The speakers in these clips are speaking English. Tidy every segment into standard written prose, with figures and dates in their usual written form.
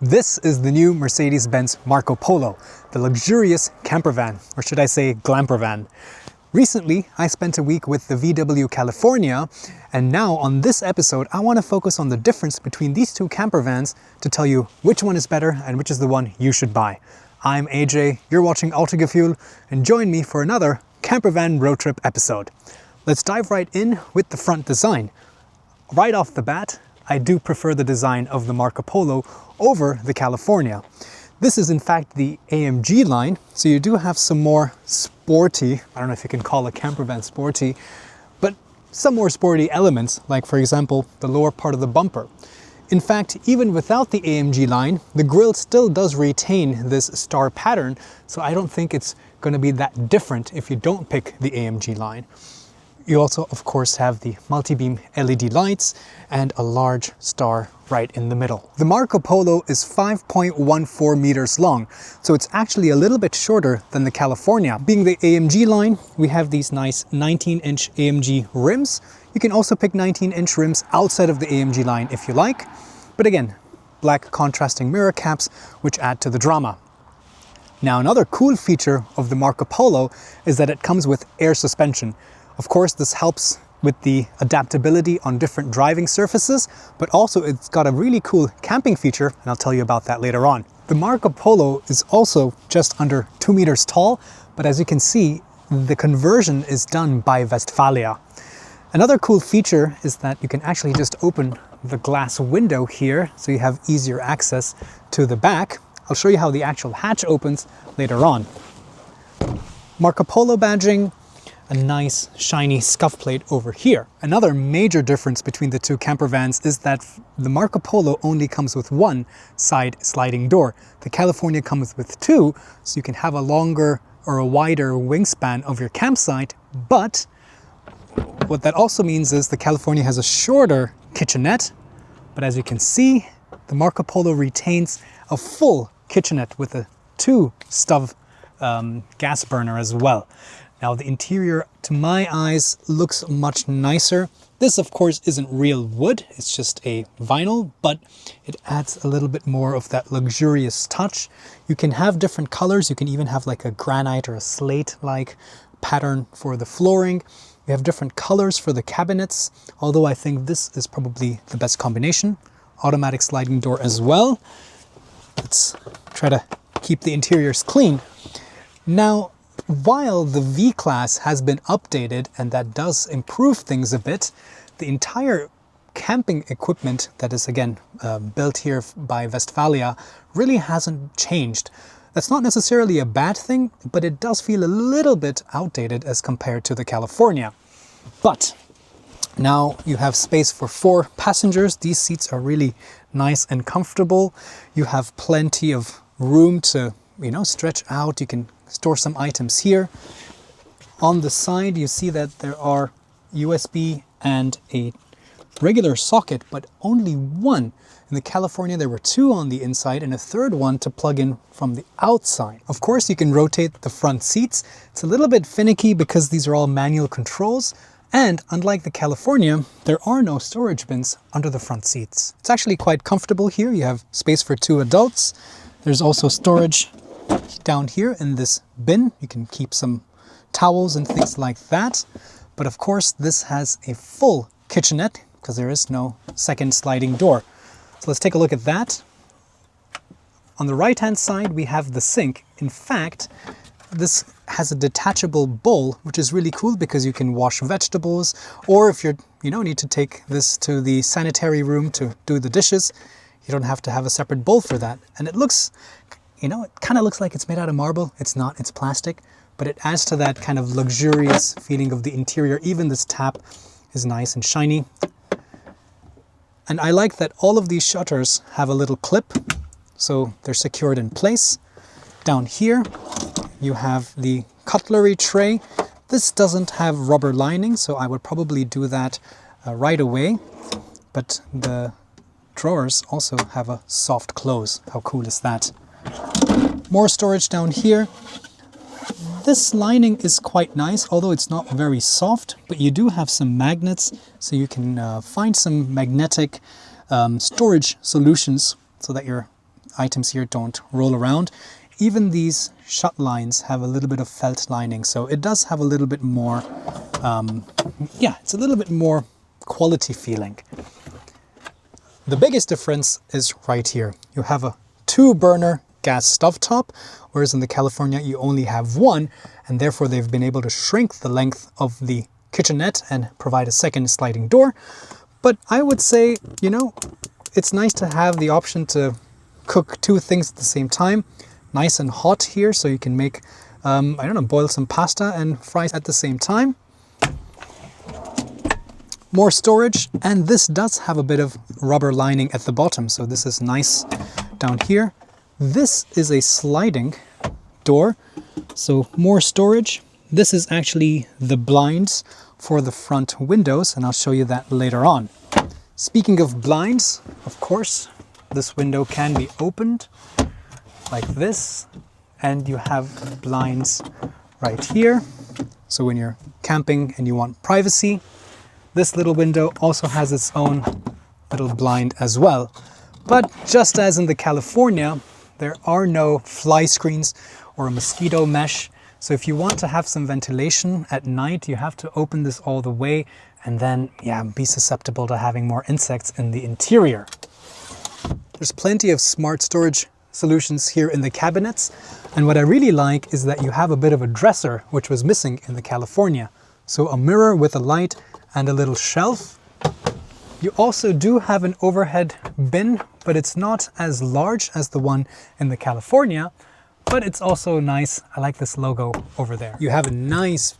This is the new Mercedes-Benz Marco Polo, the luxurious camper van, or should I say glamper van. Recently, I spent a week with the VW California, and now on this episode, I want to focus on the difference between these two camper vans to tell you which one is better and which is the one you should buy. I'm AJ, you're watching Autogefuehl, and join me for another camper van road trip episode. Let's dive right in with the front design. Right off the bat, I do prefer the design of the Marco Polo over the California. This is in fact the AMG line, so you do have some more sporty, I don't know if you can call a camper van sporty, but some more sporty elements, like for example, the lower part of the bumper. In fact, even without the AMG line, the grille still does retain this star pattern, so I don't think it's going to be that different if you don't pick the AMG line. You also, of course, have the multi-beam LED lights and a large star right in the middll. The Marco Polo is 5.14 meters long, so it's actually a little bit shorter than the California. Being the AMG line, we have these nice 19-inch AMG rims. You can also pick 19-inch rims outside of the AMG line if you like, but again, black contrasting mirror caps, which add to the drama. Now, another cool feature of the Marco Polo is that it comes with air suspension. Of course, this helps with the adaptability on different driving surfaces, but also it's got a really cool camping feature, and I'll tell you about that later on. The Marco Polo is also just under 2 meters tall, but as you can see, the conversion is done by Westfalia. Another cool feature is that you can actually just open the glass window here, so you have easier access to the back. I'll show you how the actual hatch opens later on. Marco Polo badging, a nice shiny scuff plate over here. Another major difference between the two camper vans is that the Marco Polo only comes with one side sliding door. The California comes with two, so you can have a longer or a wider wingspan of your campsite, but what that also means is the California has a shorter kitchenette, but as you can see, the Marco Polo retains a full kitchenette with a two-stove gas burner as well. Now the interior, to my eyes, looks much nicer. This of course isn't real wood, it's just a vinyl, but it adds a little bit more of that luxurious touch. You can have different colors, you can even have like a granite or a slate-like pattern for the flooring. You have different colors for the cabinets, although I think this is probably the best combination. Automatic sliding door as well. Let's try to keep the interiors clean. Now, while the V-Class has been updated and that does improve things a bit, the entire camping equipment that is again built here by Westfalia really hasn't changed. That's not necessarily a bad thing, but it does feel a little bit outdated as compared to the California. But now you have space for 4 passengers. These seats are really nice and comfortable. You have plenty of room to, stretch out. You can store some items here. On the side, you see that there are USB and a regular socket, but only one. In the California, there were 2 on the inside and a third one to plug in from the outside. Of course, you can rotate the front seats. It's a little bit finicky because these are all manual controls. And unlike the California, there are no storage bins under the front seats. It's actually quite comfortable here. You have space for 2 adults. There's also storage down here in this bin. You can keep some towels and things like that. But of course, this has a full kitchenette because there is no second sliding door. So let's take a look at that. On the right-hand side, we have the sink. In fact, this has a detachable bowl, which is really cool because you can wash vegetables, or if you need to take this to the sanitary room to do the dishes, you don't have to have a separate bowl for that. And it looks, it kind of looks like it's made out of marble. It's not, it's plastic, but it adds to that kind of luxurious feeling of the interior. Even this tap is nice and shiny. And I like that all of these shutters have a little clip, so they're secured in place. Down here, you have the cutlery tray. This doesn't have rubber lining, so I would probably do that right away. But the drawers also have a soft close. How cool is that? More storage down here. This lining is quite nice, although it's not very soft, but you do have some magnets, so you can find some magnetic storage solutions so that your items here don't roll around. Even these shut lines have a little bit of felt lining, so it does have a little bit more, yeah, it's a little bit more quality feeling. The biggest difference is right here. You have a 2-burner gas stovetop, whereas in the California you only have one, and therefore they've been able to shrink the length of the kitchenette and provide a second sliding door. But I would say, you know, it's nice to have the option to cook 2 things at the same time. Nice and hot here, so you can make, I don't know, boil some pasta and fries at the same time. More storage, and this does have a bit of rubber lining at the bottom, so this is nice down here. This is a sliding door, so more storage. This is actually the blinds for the front windows, and I'll show you that later on. Speaking of blinds, of course, this window can be opened like this, and you have blinds right here. So when you're camping and you want privacy, this little window also has its own little blind as well. But just as in the California, there are no fly screens or a mosquito mesh. So if you want to have some ventilation at night, you have to open this all the way and then, yeah, be susceptible to having more insects in the interior. There's plenty of smart storage solutions here in the cabinets. And what I really like is that you have a bit of a dresser, which was missing in the California. So a mirror with a light and a little shelf. You also do have an overhead bin, but it's not as large as the one in the California, but it's also nice. I like this logo over there. You have a nice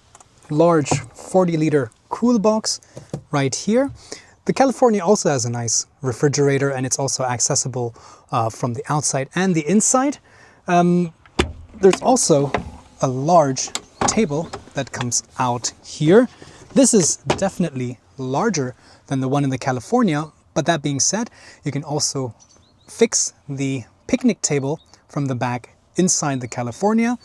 large 40-liter cool box right here. The California also has a nice refrigerator, and it's also accessible from the outside and the inside. There's also a large table that comes out here. This is definitely larger than the one in the California, but that being said, you can also fix the picnic table from the back inside the California.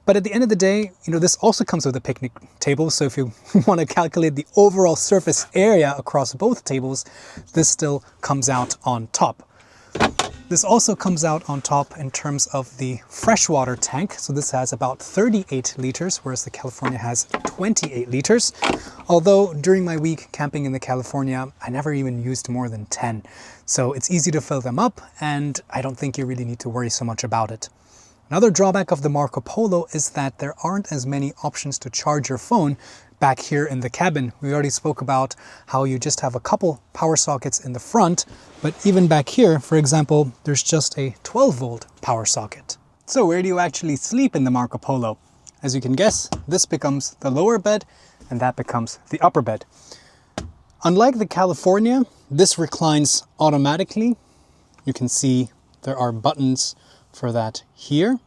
But at the end of the day, you know, this also comes with a picnic table. So if you want to calculate the overall surface area across both tables, this still comes out on top. This also comes out on top in terms of the freshwater tank. So this has about 38 liters, whereas the California has 28 liters. Although during my week camping in the California, I never even used more than 10. So it's easy to fill them up, and I don't think you really need to worry so much about it. Another drawback of the Marco Polo is that there aren't as many options to charge your phone back here in the cabin. We already spoke about how you just have a couple power sockets in the front, but even back here, for example, there's just a 12-volt power socket. So where do you actually sleep in the Marco Polo? As you can guess, this becomes the lower bed and that becomes the upper bed. Unlike the California, this reclines automatically. You can see there are buttons for that here,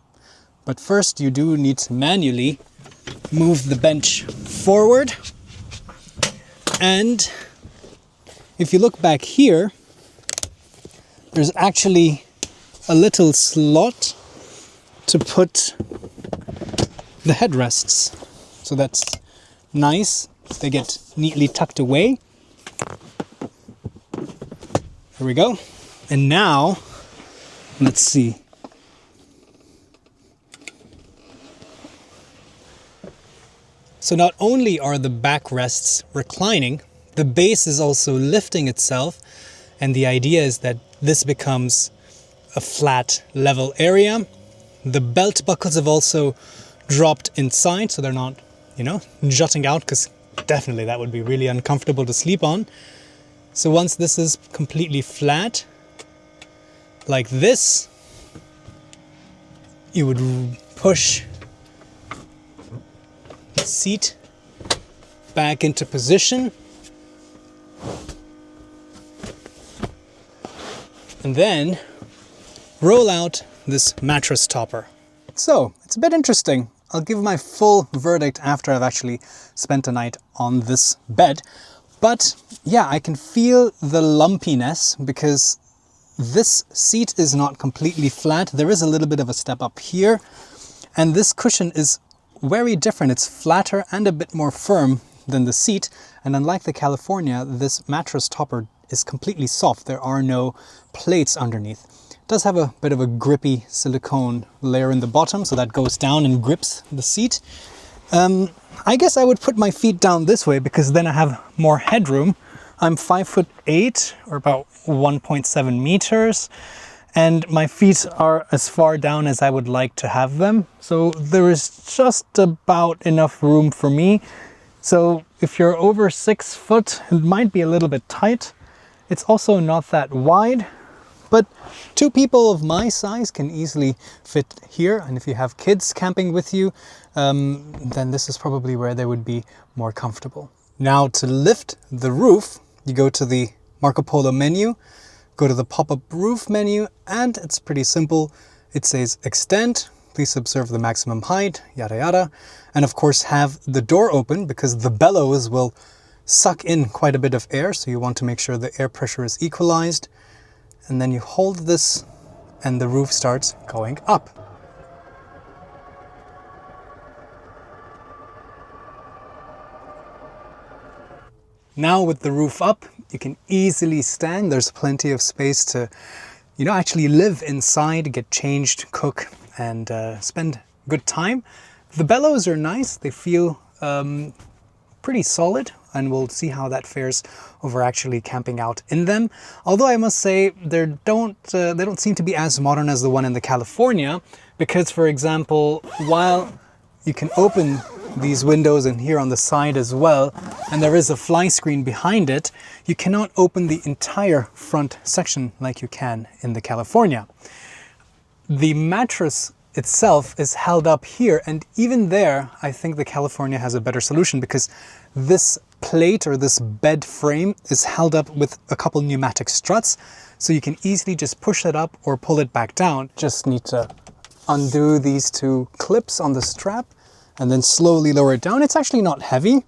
but first you do need to manually move the bench forward. And if you look back here, there's actually a little slot to put the headrests. So that's nice. They get neatly tucked away. There we go. And now, let's see. So not only are the backrests reclining, the base is also lifting itself, and the idea is that this becomes a flat level area. The belt buckles have also dropped inside, so they're not, you know, jutting out, because definitely that would be really uncomfortable to sleep on. So once this is completely flat, like this, you would push the seat back into position, and then roll out this mattress topper. So it's a bit interesting. I'll give my full verdict after I've actually spent a night on this bed. But yeah, I can feel the lumpiness because this seat is not completely flat. There is a little bit of a step up here, and this cushion is very different. It's flatter and a bit more firm than the seat, and unlike the California, this mattress topper is completely soft. There are no plates underneath. does have a bit of a grippy silicone layer in the bottom, so that goes down and grips the seat. I guess I would put my feet down this way because then I have more headroom. I'm 5'8" or about 1.7 meters, and my feet are as far down as I would like to have them. So there is just about enough room for me. So if you're over 6 foot, it might be a little bit tight. It's also not that wide, but 2 people of my size can easily fit here. And if you have kids camping with you, then this is probably where they would be more comfortable. Now to lift the roof, you go to the Marco Polo menu, go to the pop-up roof menu, and it's pretty simple. It says extend, please observe the maximum height, yada yada. And of course have the door open because the bellows will suck in quite a bit of air. So you want to make sure the air pressure is equalized. And then you hold this and the roof starts going up. Now with the roof up, you can easily stand. There's plenty of space to, actually live inside, get changed, cook, and spend good time. The bellows are nice. They feel pretty solid, and we'll see how that fares over actually camping out in them. Although I must say they don't seem to be as modern as the one in the California, because for example, while you can open these windows and here on the side as well, and there is a fly screen behind it, you cannot open the entire front section like you can in the California. The mattress itself is held up here, and even there I think the California has a better solution because this plate or this bed frame is held up with a couple pneumatic struts, so you can easily just push it up or pull it back down. Just need to undo these 2 clips on the strap and then slowly lower it down. It's actually not heavy,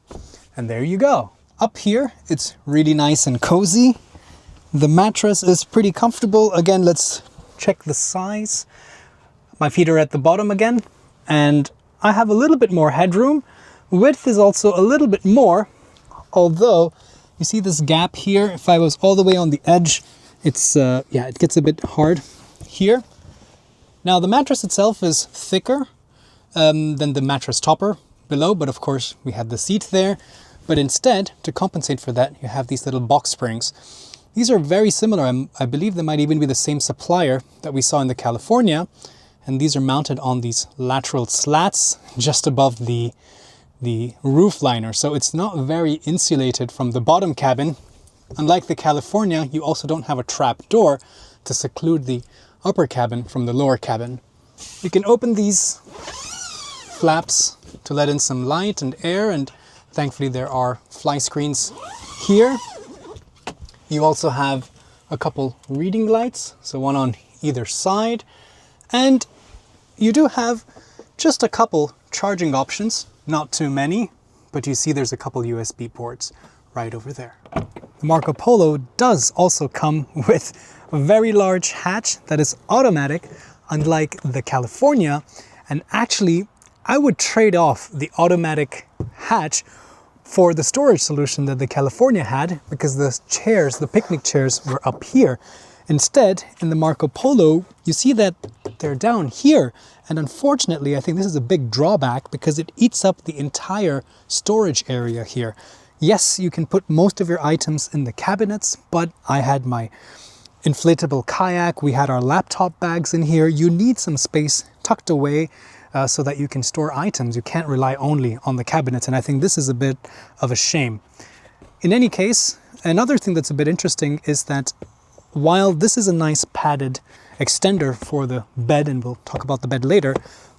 and there you go. Up here it's really nice and cozy. The mattress is pretty comfortable. Again, let's check the size. My feet are at the bottom again, and I have a little bit more headroom. Width is also a little bit more, although you see this gap here. If I was all the way on the edge, it's it gets a bit hard here. Now the mattress itself is thicker than the mattress topper below, but of course we had the seat there. But instead, to compensate for that, you have these little box springs. These are very similar. I believe they might even be the same supplier that we saw in the California. And these are mounted on these lateral slats just above the roof liner. So it's not very insulated from the bottom cabin. Unlike the California, you also don't have a trap door to seclude the upper cabin from the lower cabin. You can open these flaps to let in some light and air, and thankfully there are fly screens here. You also have a couple reading lights, so one on either side, and you do have just a couple charging options, not too many, but you see there's a couple USB ports right over there. The Marco Polo does also come with a very large hatch that is automatic, unlike the California, and actually I would trade off the automatic hatch for the storage solution that the California had, because the chairs, the picnic chairs, were up here. Instead, in the Marco Polo, you see that they're down here. And unfortunately, I think this is a big drawback because it eats up the entire storage area here. Yes, you can put most of your items in the cabinets, but I had my inflatable kayak, we had our laptop bags in here. You need some space tucked away so that you can store items. You can't rely only on the cabinets, and I think this is a bit of a shame. In any case, another thing that's a bit interesting is that while this is a nice padded extender for the bed, and we'll talk about the bed later,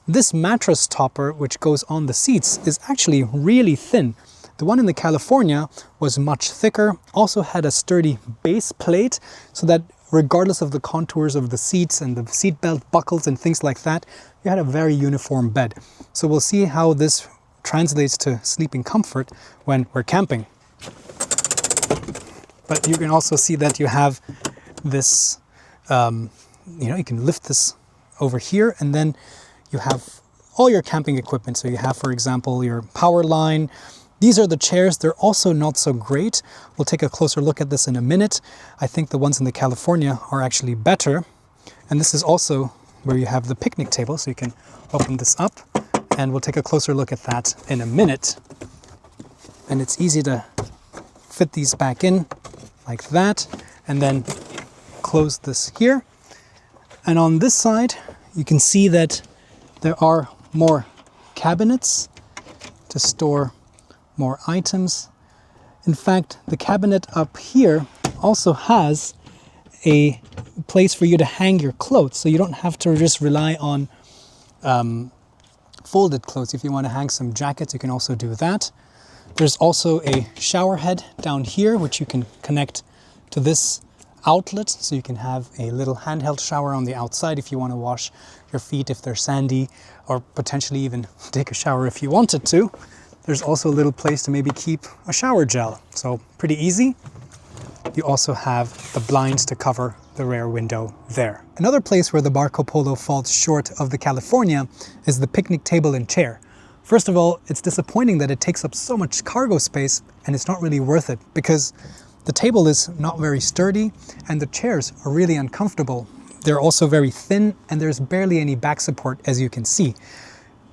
this mattress topper, which goes on the seats, is actually really thin. The one in the California was much thicker, also had a sturdy base plate, so that regardless of the contours of the seats and the seat belt buckles and things like that, you had a very uniform bed. So we'll see how this translates to sleeping comfort when we're camping. But you can also see that you have this, you can lift this over here, and then you have all your camping equipment. So you have, for example, your power line. These are the chairs. They're also not so great. We'll take a closer look at this in a minute. I think the ones in the California are actually better. And this is also where you have the picnic table, so you can open this up, and we'll take a closer look at that in a minute. And it's easy to fit these back in like that, and then close this here. And on this side, you can see that there are more cabinets to store more items. In fact, the cabinet up here also has a place for you to hang your clothes, so you don't have to just rely on folded clothes. If you want to hang some jackets, you can also do that. There's also a shower head down here, which you can connect to this outlet, so you can have a little handheld shower on the outside if you want to wash your feet if they're sandy, or potentially even take a shower if you wanted to. There's also a little place to maybe keep a shower gel, so pretty easy. You also have the blinds to cover the rear window there. Another place where the Marco Polo falls short of the California is the picnic table and chair. First of all, it's disappointing that it takes up so much cargo space, and it's not really worth it because the table is not very sturdy and the chairs are really uncomfortable. They're also very thin and there's barely any back support, as you can see.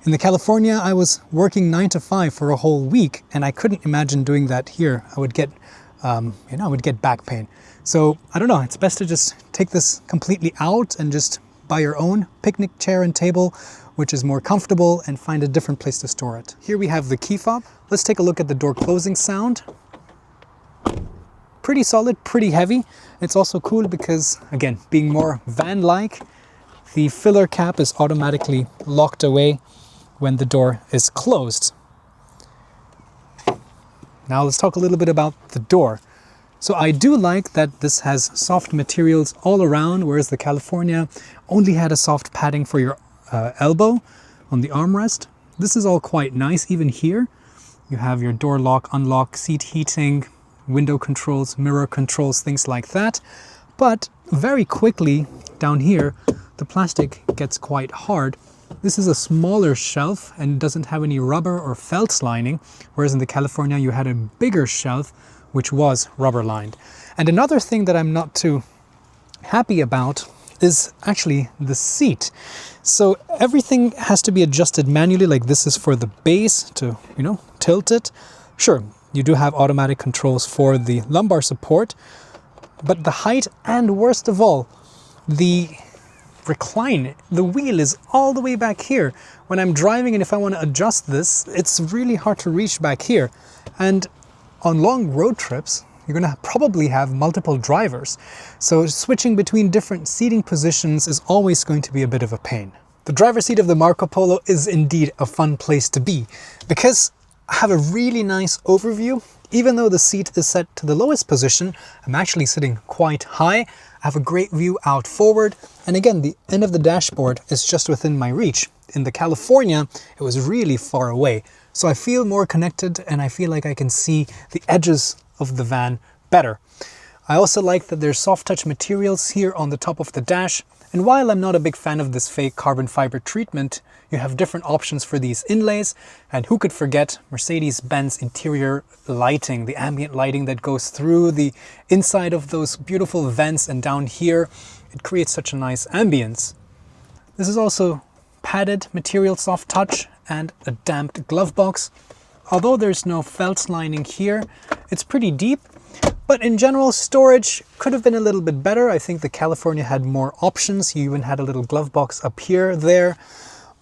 In the California, I was working 9 to 5 for a whole week, and I couldn't imagine doing that here. I would get back pain. So I don't know, it's best to just take this completely out and just buy your own picnic chair and table, which is more comfortable, and find a different place to store it. Here we have the key fob. Let's take a look at the door closing sound. Pretty solid, pretty heavy. It's also cool because, again, being more van-like, the filler cap is automatically locked away when the door is closed. Now let's talk a little bit about the door. So I do like that this has soft materials all around, whereas the California only had a soft padding for your elbow on the armrest. This is all quite nice. Even here, you have your door lock, unlock, seat heating, window controls, mirror controls, things like that. But very quickly down here, the plastic gets quite hard. This is a smaller shelf and doesn't have any rubber or felt lining, whereas in the California you had a bigger shelf which was rubber lined. And another thing that I'm not too happy about is actually the seat. So everything has to be adjusted manually, like this is for the base to, tilt it. Sure, you do have automatic controls for the lumbar support, but the height, and worst of all, the recline, the wheel is all the way back here. When I'm driving and if I want to adjust this, it's really hard to reach back here. And on long road trips, you're going to probably have multiple drivers. So switching between different seating positions is always going to be a bit of a pain. The driver's seat of the Marco Polo is indeed a fun place to be because I have a really nice overview. Even though the seat is set to the lowest position, I'm actually sitting quite high. I have a great view out forward. And again, the end of the dashboard is just within my reach. In the California, it was really far away. So I feel more connected and I feel like I can see the edges of the van better. I also like that there's soft touch materials here on the top of the dash. And while I'm not a big fan of this fake carbon fiber treatment, you have different options for these inlays. And who could forget Mercedes-Benz interior lighting, the ambient lighting that goes through the inside of those beautiful vents and down here. It creates such a nice ambience. This is also padded material soft touch and a damped glove box. Although there's no felt lining here, it's pretty deep. But in general, storage could have been a little bit better. I think the California had more options. You even had a little glove box up here, there.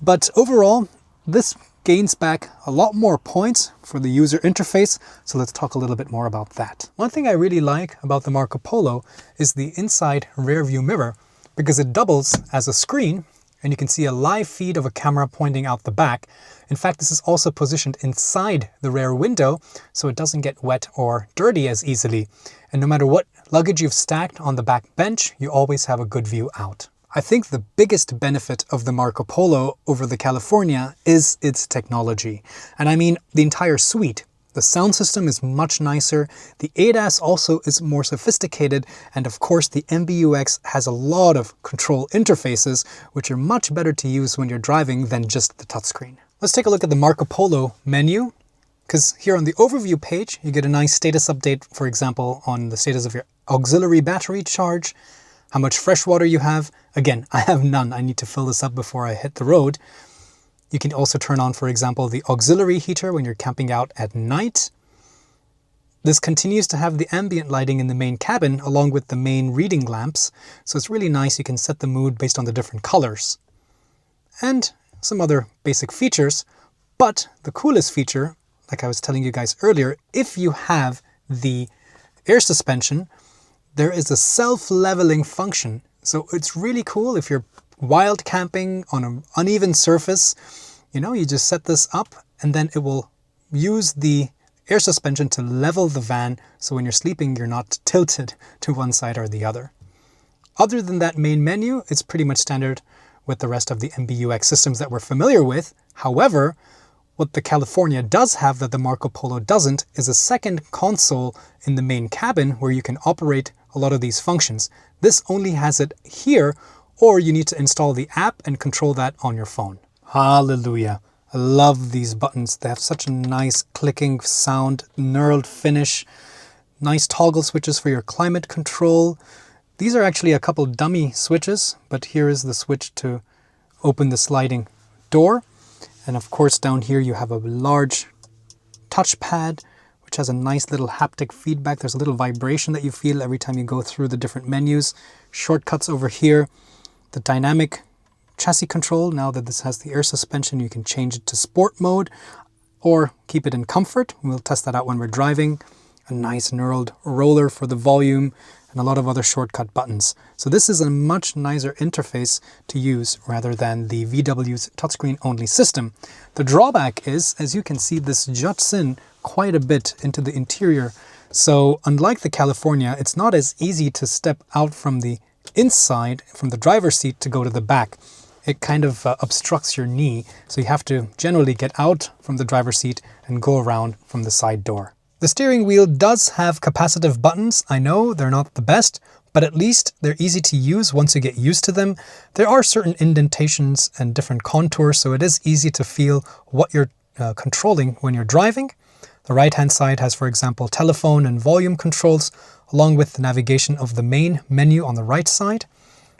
But overall, this gains back a lot more points for the user interface. So let's talk a little bit more about that. One thing I really like about the Marco Polo is the inside rear view mirror, because it doubles as a screen and you can see a live feed of a camera pointing out the back. In fact, this is also positioned inside the rear window, so it doesn't get wet or dirty as easily. And no matter what luggage you've stacked on the back bench, you always have a good view out. I think the biggest benefit of the Marco Polo over the California is its technology. And I mean the entire suite. The sound system is much nicer, the ADAS also is more sophisticated, and of course the MBUX has a lot of control interfaces, which are much better to use when you're driving than just the touchscreen. Let's take a look at the Marco Polo menu, because here on the overview page, you get a nice status update, for example, on the status of your auxiliary battery charge, how much fresh water you have. Again, I have none. I need to fill this up before I hit the road. You can also turn on, for example, the auxiliary heater when you're camping out at night. This continues to have the ambient lighting in the main cabin along with the main reading lamps. So it's really nice. You can set the mood based on the different colors. And some other basic features. But the coolest feature, like I was telling you guys earlier, if you have the air suspension, there is a self-leveling function. So it's really cool if you're wild camping on an uneven surface. You just set this up and then it will use the air suspension to level the van, so when you're sleeping you're not tilted to one side or the other. Other than that main menu, it's pretty much standard with the rest of the MBUX systems that we're familiar with. However, what the California does have that the Marco Polo doesn't is a second console in the main cabin where you can operate a lot of these functions. This only has it here, or you need to install the app and control that on your phone. Hallelujah. I love these buttons. They have such a nice clicking sound, knurled finish, nice toggle switches for your climate control. These are actually a couple dummy switches, but here is the switch to open the sliding door. And of course down here you have a large touchpad, which has a nice little haptic feedback. There's a little vibration that you feel every time you go through the different menus. Shortcuts over here. The dynamic chassis control, now that this has the air suspension, you can change it to sport mode or keep it in comfort. We'll test that out when we're driving. A nice knurled roller for the volume and a lot of other shortcut buttons. So this is a much nicer interface to use rather than the VW's touchscreen only system. The drawback is, as you can see, this juts in quite a bit into the interior. So unlike the California, it's not as easy to step out from the inside, from the driver's seat, to go to the back. It kind of obstructs your knee, so you have to generally get out from the driver's seat and go around from the side door. The steering wheel does have capacitive buttons. I know they're not the best, but at least they're easy to use once you get used to them. There are certain indentations and different contours, so it is easy to feel what you're controlling when you're driving. The right-hand side has, for example, telephone and volume controls, along with the navigation of the main menu on the right side.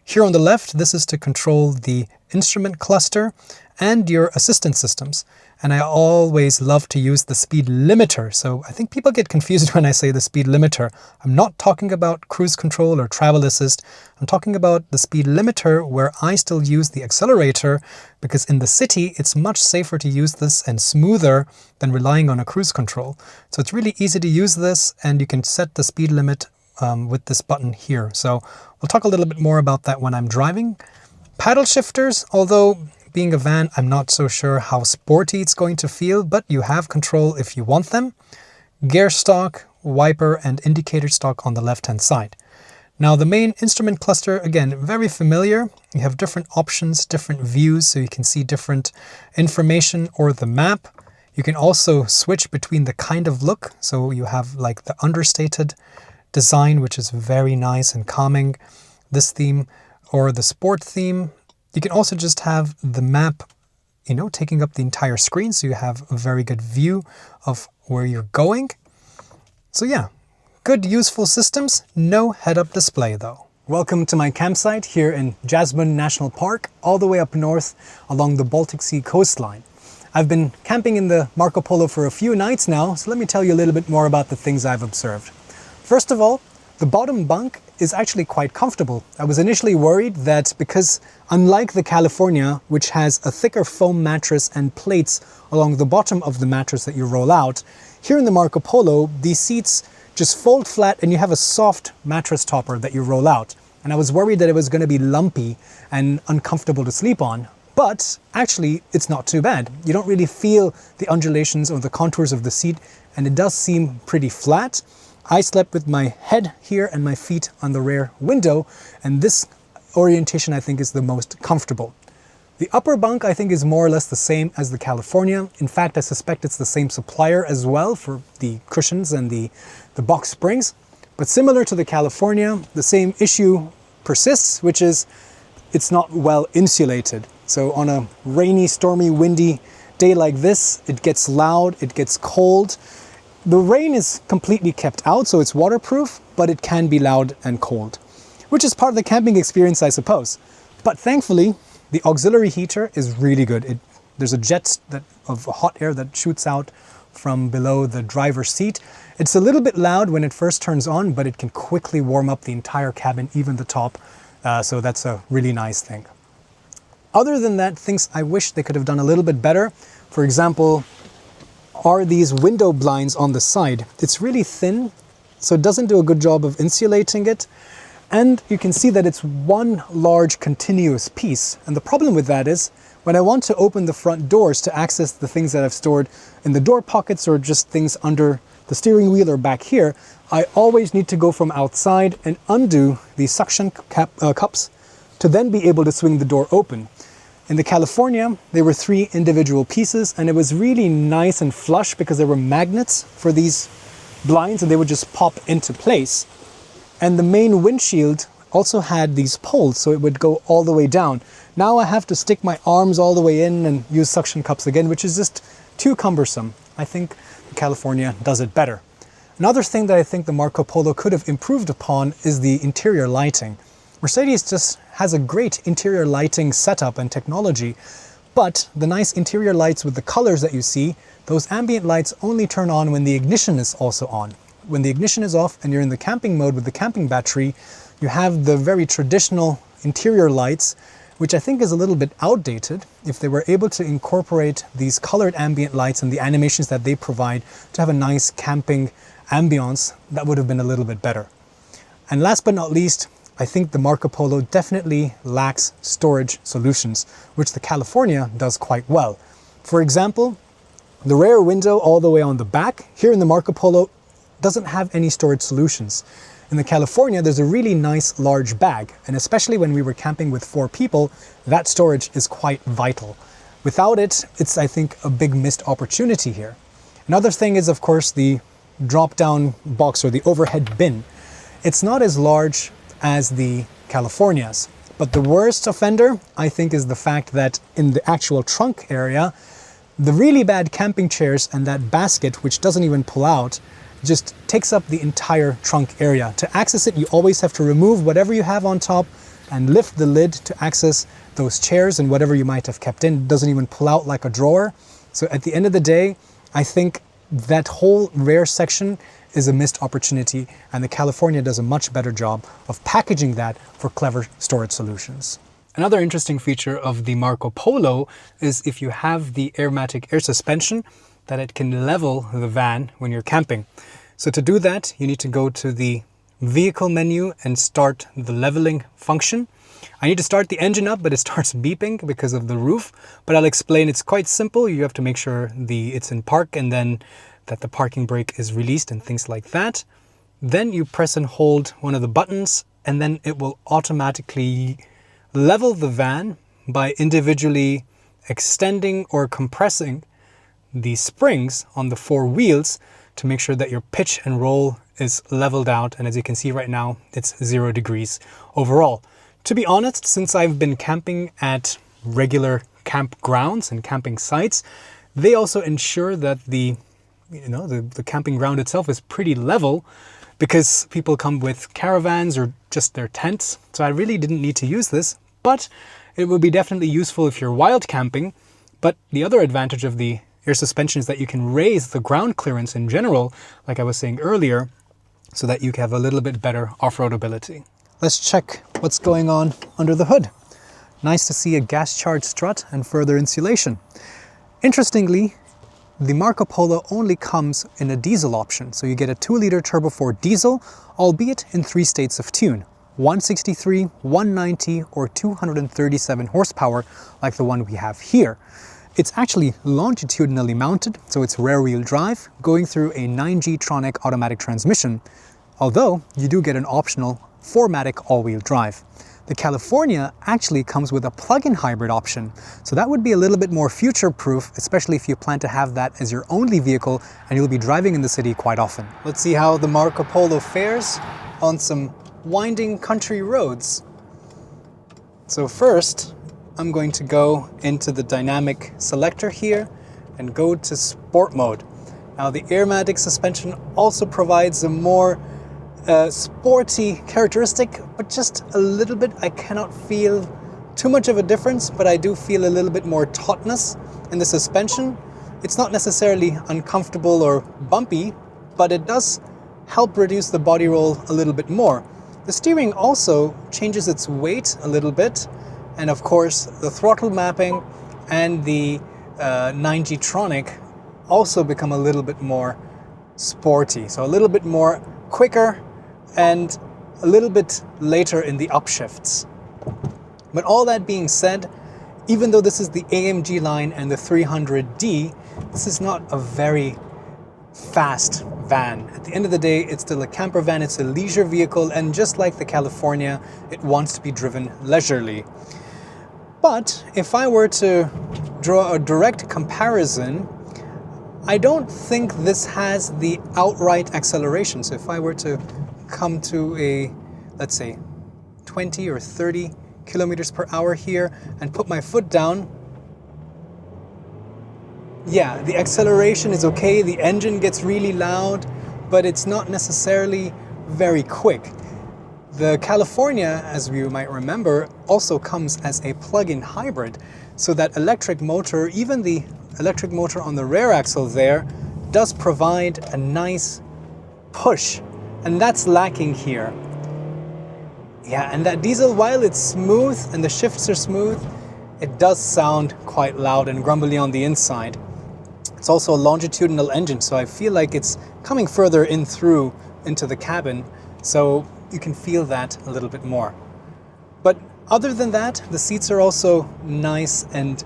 Here on the left, this is to control the instrument cluster and your assistance systems. And I always love to use the speed limiter. So I think people get confused when I say the speed limiter. I'm not talking about cruise control or travel assist. I'm talking about the speed limiter where I still use the accelerator, because in the city, it's much safer to use this and smoother than relying on a cruise control. So it's really easy to use this, and you can set the speed limit with this button here. So we'll talk a little bit more about that when I'm driving. Paddle shifters, although being a van, I'm not so sure how sporty it's going to feel, but you have control if you want them. Gear stalk, wiper, and indicator stalk on the left-hand side. Now the main instrument cluster, again, very familiar. You have different options, different views, so you can see different information or the map. You can also switch between the kind of look. So you have like the understated design, which is very nice and calming, this theme, or the sport theme. You can also just have the map, taking up the entire screen, so you have a very good view of where you're going. So yeah, good useful systems, no head-up display though. Welcome to my campsite here in Jasmine National Park, all the way up north along the Baltic Sea coastline. I've been camping in the Marco Polo for a few nights now, so let me tell you a little bit more about the things I've observed. First of all, the bottom bunk is actually quite comfortable. I was initially worried that because, unlike the California, which has a thicker foam mattress and plates along the bottom of the mattress that you roll out, here in the Marco Polo, these seats just fold flat and you have a soft mattress topper that you roll out. And I was worried that it was going to be lumpy and uncomfortable to sleep on. But actually, it's not too bad. You don't really feel the undulations or the contours of the seat, and it does seem pretty flat. I slept with my head here and my feet on the rear window, and this orientation I think is the most comfortable. The upper bunk I think is more or less the same as the California. In fact, I suspect it's the same supplier as well for the cushions and the box springs. But similar to the California, the same issue persists, which is it's not well insulated. So on a rainy, stormy, windy day like this, it gets loud, it gets cold. The rain is completely kept out, so it's waterproof, but it can be loud and cold. which is part of the camping experience, I suppose. But thankfully, the auxiliary heater is really good. There's a jet of hot air that shoots out from below the driver's seat. It's a little bit loud when it first turns on, but it can quickly warm up the entire cabin, even the top. So that's a really nice thing. Other than that, things I wish they could have done a little bit better. For example, are these window blinds on the side. It's really thin, so it doesn't do a good job of insulating it. And you can see that it's one large continuous piece. And the problem with that is, when I want to open the front doors to access the things that I've stored in the door pockets or just things under the steering wheel or back here, I always need to go from outside and undo the suction cups to then be able to swing the door open. In the California, there were 3 individual pieces, and it was really nice and flush because there were magnets for these blinds and they would just pop into place. And the main windshield also had these poles, so it would go all the way down. Now I have to stick my arms all the way in and use suction cups again, which is just too cumbersome. I think the California does it better. Another thing that I think the Marco Polo could have improved upon is the interior lighting. Mercedes just has a great interior lighting setup and technology, but the nice interior lights with the colors that you see, those ambient lights only turn on when the ignition is also on. When the ignition is off and you're in the camping mode with the camping battery, you have the very traditional interior lights, which I think is a little bit outdated. If they were able to incorporate these colored ambient lights and the animations that they provide to have a nice camping ambiance, that would have been a little bit better. And last but not least, I think the Marco Polo definitely lacks storage solutions, which the California does quite well. For example, the rear window all the way on the back, here in the Marco Polo, doesn't have any storage solutions. In the California, there's a really nice large bag, and especially when we were camping with 4 people, that storage is quite vital. Without it, it's, I think, a big missed opportunity here. Another thing is, of course, the drop-down box or the overhead bin. It's not as large as the Californias, but the worst offender, I think, is the fact that in the actual trunk area, the really bad camping chairs and that basket, which doesn't even pull out, just takes up the entire trunk area. To access it, you always have to remove whatever you have on top and lift the lid to access those chairs and whatever you might have kept in. It doesn't even pull out like a drawer. So at the end of the day, I think that whole rear section is a missed opportunity, and the California does a much better job of packaging that for clever storage solutions. Another interesting feature of the Marco Polo is if you have the Airmatic air suspension, that it can level the van when you're camping. So to do that, you need to go to the vehicle menu and start the leveling function. I need to start the engine up, but it starts beeping because of the roof. But I'll explain, it's quite simple. You have to make sure it's in park and then that the parking brake is released and things like that. Then you press and hold one of the buttons and then it will automatically level the van by individually extending or compressing the springs on the 4 wheels to make sure that your pitch and roll is leveled out. And as you can see right now, it's 0 degrees overall. To be honest, since I've been camping at regular campgrounds and camping sites, they also ensure that the camping ground itself is pretty level, because people come with caravans or just their tents. So I really didn't need to use this, but it would be definitely useful if you're wild camping. But the other advantage of the air suspension is that you can raise the ground clearance in general, like I was saying earlier, so that you have a little bit better off-road ability. Let's check what's going on under the hood. Nice to see a gas-charged strut and further insulation. Interestingly, the Marco Polo only comes in a diesel option, so you get a 2-liter Turbo 4 diesel, albeit in 3 states of tune: 163, 190, or 237 horsepower, like the one we have here. It's actually longitudinally mounted, so it's rear-wheel drive, going through a 9G-tronic automatic transmission, although you do get an optional 4MATIC all-wheel drive. The California actually comes with a plug-in hybrid option, so that would be a little bit more future-proof, especially if you plan to have that as your only vehicle and you'll be driving in the city quite often. Let's see how the Marco Polo fares on some winding country roads. So first, I'm going to go into the dynamic selector here and go to sport mode. Now the Airmatic suspension also provides a more sporty characteristic, but just a little bit. I cannot feel too much of a difference, but I do feel a little bit more tautness in the suspension. It's not necessarily uncomfortable or bumpy, but it does help reduce the body roll a little bit more. The steering also changes its weight a little bit, and of course the throttle mapping and the 9G-tronic also become a little bit more sporty, so a little bit more quicker and a little bit later in the upshifts. But all that being said, even though this is the AMG line and the 300D, this is not a very fast van. At the end of the day, it's still a camper van, it's a leisure vehicle, and just like the California, it wants to be driven leisurely. But if I were to draw a direct comparison, I don't think this has the outright acceleration. So if I were to come to a, let's say, 20 or 30 kilometers per hour here and put my foot down, yeah, the acceleration is okay, the engine gets really loud, but it's not necessarily very quick. The California, as you might remember, also comes as a plug-in hybrid, so that electric motor, even the electric motor on the rear axle there, does provide a nice push, and that's lacking here. Yeah, and that diesel, while it's smooth and the shifts are smooth, it does sound quite loud and grumbly on the inside. It's also a longitudinal engine, so I feel like it's coming further in through into the cabin, so you can feel that a little bit more. But other than that, the seats are also nice and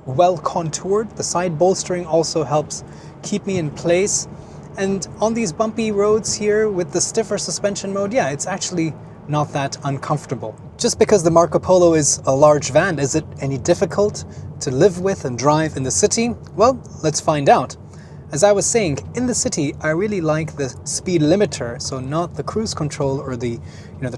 well contoured. The side bolstering also helps keep me in place. And on these bumpy roads here with the stiffer suspension mode, yeah, it's actually not that uncomfortable. Just because the Marco Polo is a large van, is it any difficult to live with and drive in the city? Well, let's find out. As I was saying, in the city, I really like the speed limiter, so not the cruise control or the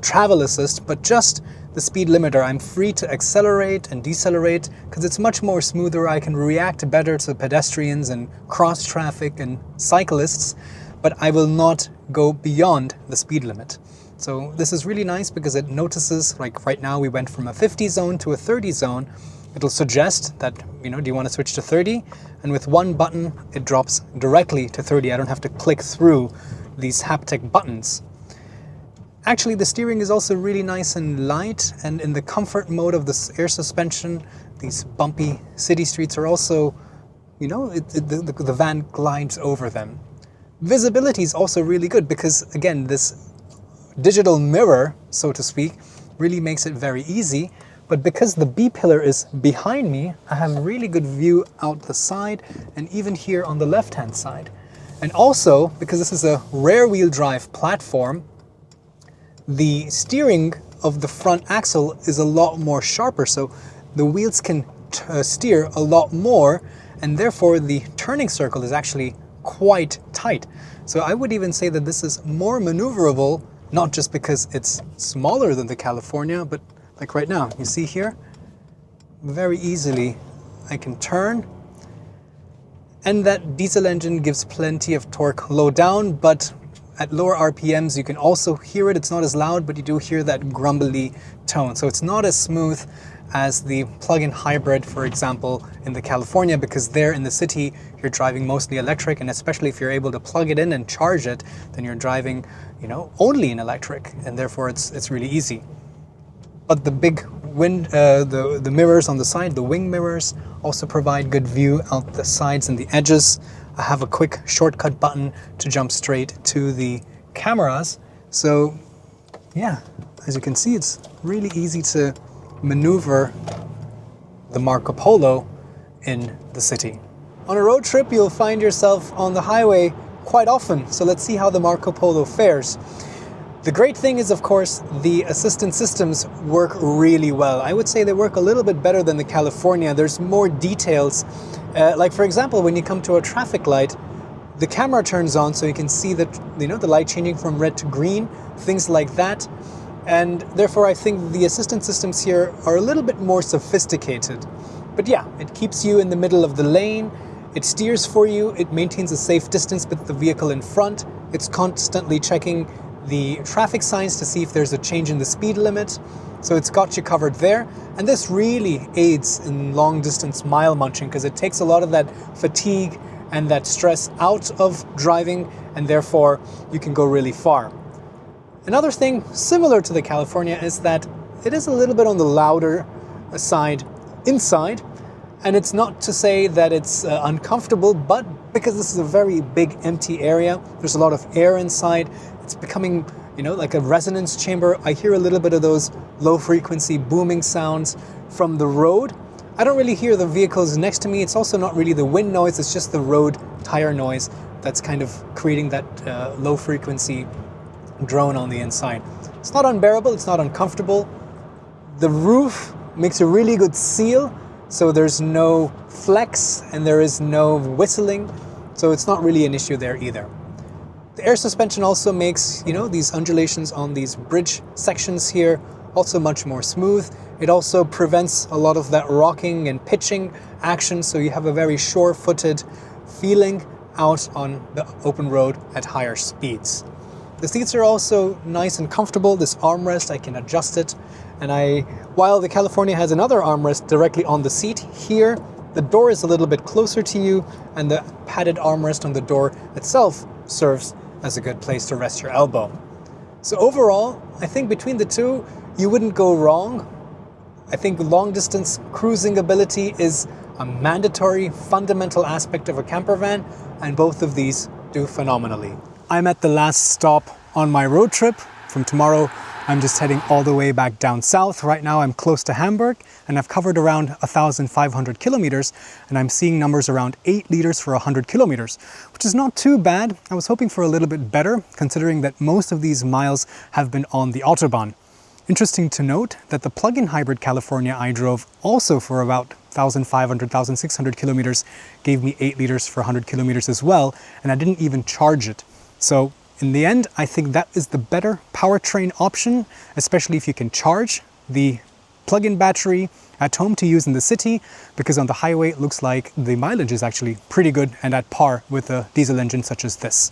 travel assist, but just the speed limiter. I'm free to accelerate and decelerate because it's much more smoother. I can react better to pedestrians and cross traffic and cyclists, but I will not go beyond the speed limit. So this is really nice because it notices, like right now we went from a 50 zone to a 30 zone. It'll suggest that, do you want to switch to 30? And with one button, it drops directly to 30. I don't have to click through these haptic buttons. Actually, the steering is also really nice and light, and in the comfort mode of this air suspension, these bumpy city streets are also, the van glides over them. Visibility is also really good because, again, this digital mirror, so to speak, really makes it very easy. But because the B-pillar is behind me, I have a really good view out the side and even here on the left-hand side. And also, because this is a rear-wheel drive platform, the steering of the front axle is a lot more sharper, so the wheels can steer a lot more, and therefore the turning circle is actually quite tight. So I would even say that this is more maneuverable, not just because it's smaller than the California, but like right now, you see here, very easily I can turn. And that diesel engine gives plenty of torque low down, but at lower RPMs you can also hear it. It's not as loud, but you do hear that grumbly tone. So it's not as smooth as the plug-in hybrid, for example, in the California, because there in the city you're driving mostly electric, and especially if you're able to plug it in and charge it, then you're driving, only in electric, and therefore it's really easy. But the big the mirrors on the side, the wing mirrors, also provide good view out the sides and the edges. I have a quick shortcut button to jump straight to the cameras. So yeah, as you can see, it's really easy to maneuver the Marco Polo in the city. On a road trip, you'll find yourself on the highway quite often. So let's see how the Marco Polo fares. The great thing is, of course, the assistance systems work really well. I would say they work a little bit better than the California. There's more details. Like for example, when you come to a traffic light, the camera turns on so you can see that, the light changing from red to green, things like that. And therefore I think the assistance systems here are a little bit more sophisticated. But yeah, it keeps you in the middle of the lane, it steers for you, it maintains a safe distance with the vehicle in front, it's constantly checking the traffic signs to see if there's a change in the speed limit. So it's got you covered there. And this really aids in long distance mile munching because it takes a lot of that fatigue and that stress out of driving, and therefore you can go really far. Another thing similar to the California is that it is a little bit on the louder side inside, and it's not to say that it's uncomfortable, but because this is a very big empty area, there's a lot of air inside, it's becoming, you know, like a resonance chamber. I hear a little bit of those low frequency booming sounds from the road. I don't really hear the vehicles next to me. It's also not really the wind noise, it's just the road tire noise that's kind of creating that low frequency drone on the inside. It's not unbearable, it's not uncomfortable. The roof makes a really good seal, so there's no flex and there is no whistling, so it's not really an issue there either. The air suspension also makes, you know, these undulations on these bridge sections here also much more smooth. It also prevents a lot of that rocking and pitching action, so you have a very sure-footed feeling out on the open road at higher speeds. The seats are also nice and comfortable. This armrest, I can adjust it. And while the California has another armrest directly on the seat, here the door is a little bit closer to you, and the padded armrest on the door itself serves as a good place to rest your elbow. So overall, I think between the two, you wouldn't go wrong. I think long distance cruising ability is a mandatory, fundamental aspect of a camper van, and both of these do phenomenally. I'm at the last stop on my road trip. From tomorrow, I'm just heading all the way back down south. Right now I'm close to Hamburg, and I've covered around 1,500 kilometers, and I'm seeing numbers around 8 liters for 100 kilometers, which is not too bad. I was hoping for a little bit better, considering that most of these miles have been on the Autobahn. Interesting to note that the plug-in hybrid California I drove also for about 1,500, 1,600 kilometers gave me 8 liters for 100 kilometers as well, and I didn't even charge it. So in the end, I think that is the better powertrain option, especially if you can charge the plug-in battery at home to use in the city, because on the highway it looks like the mileage is actually pretty good and at par with a diesel engine such as this.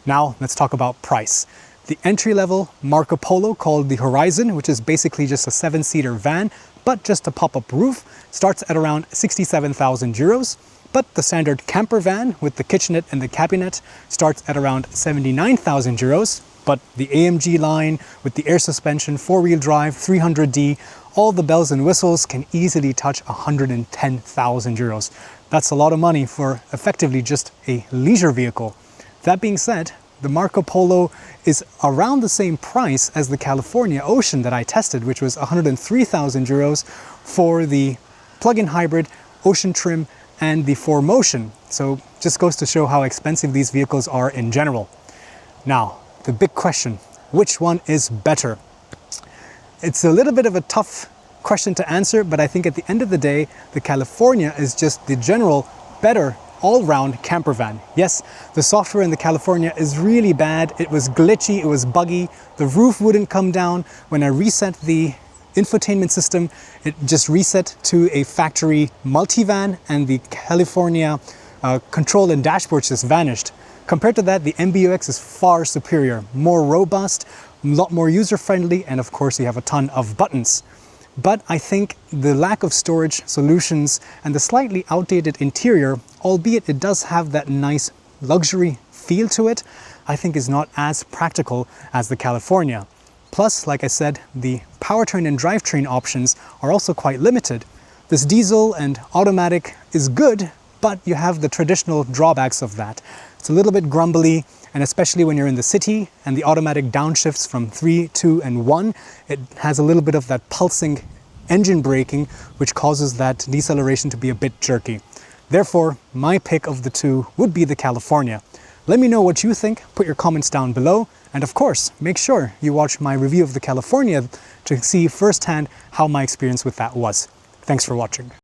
Now let's talk about price. The entry-level Marco Polo, called the Horizon, which is basically just a 7-seater van, but just a pop-up roof, starts at around 67,000 euros. But the standard camper van with the kitchenette and the cabinet starts at around 79,000 euros. But the AMG line with the air suspension, 4-wheel drive, 300D, all the bells and whistles can easily touch 110,000 euros. That's a lot of money for effectively just a leisure vehicle. That being said, the Marco Polo is around the same price as the California Ocean that I tested, which was 103,000 euros for the plug-in hybrid Ocean trim and the 4Motion. So just goes to show how expensive these vehicles are in general. Now, the big question, which one is better? It's a little bit of a tough question to answer, but I think at the end of the day, the California is just the general better all-round camper van. Yes, the software in the California is really bad. It was glitchy, it was buggy, the roof wouldn't come down. When I reset the infotainment system, it just reset to a factory multivan, and the California control and dashboard just vanished. Compared to that, the MBUX is far superior, more robust, a lot more user-friendly, and of course you have a ton of buttons. But I think the lack of storage solutions and the slightly outdated interior, albeit it does have that nice luxury feel to it, I think is not as practical as the California. Plus, like I said, the powertrain and drivetrain options are also quite limited. This diesel and automatic is good, but you have the traditional drawbacks of that. It's a little bit grumbly, and especially when you're in the city and the automatic downshifts from 3, 2, and 1, it has a little bit of that pulsing engine braking, which causes that deceleration to be a bit jerky. Therefore, my pick of the two would be the California. Let me know what you think, put your comments down below, and of course, make sure you watch my review of the California to see firsthand how my experience with that was. Thanks for watching.